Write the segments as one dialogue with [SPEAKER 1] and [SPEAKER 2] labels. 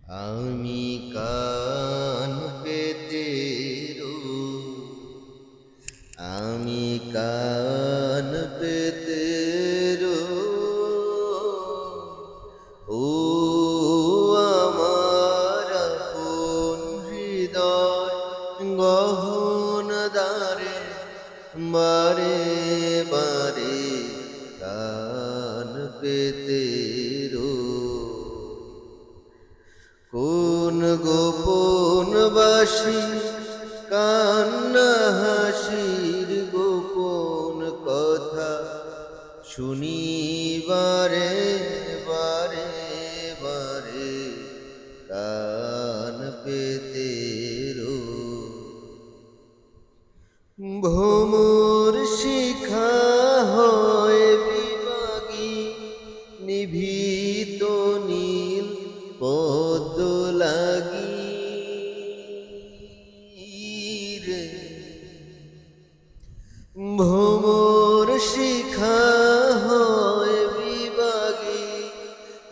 [SPEAKER 1] আমি কান পেতে আমি কান পেতে ও আমার আপন হৃদয় গহন দ্বারে বারে বারে কান পেতে কোন গোপন বাসি কান্না হাসির গোপন কথা শুনিবারে বারে বারে কান পেতে ভ্রমর শিখা হয় বিভাগী নিভৃত নীল পদ্ম লাগি রে ভ্রমর শিখা হয় বিভাগী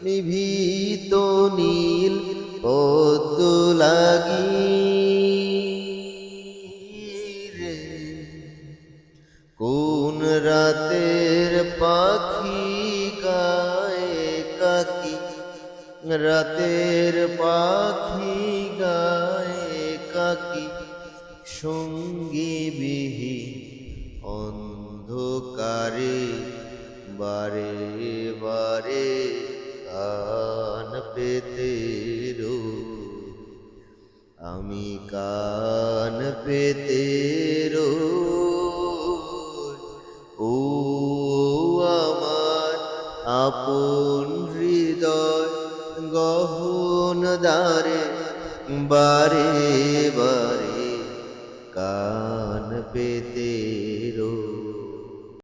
[SPEAKER 1] নিভৃত নীল পদ্ম লাগি রে কোন রাতের পাখি গায়ে কাকি রাতের পাখি গায়ে কাকি সঙ্গী বিহীন অন্ধকারে বারে বারে কান পেতে আমি কান পেতে ও আমার আপন হৃদয় গহন দ্বারে বারে বারে কান পেতে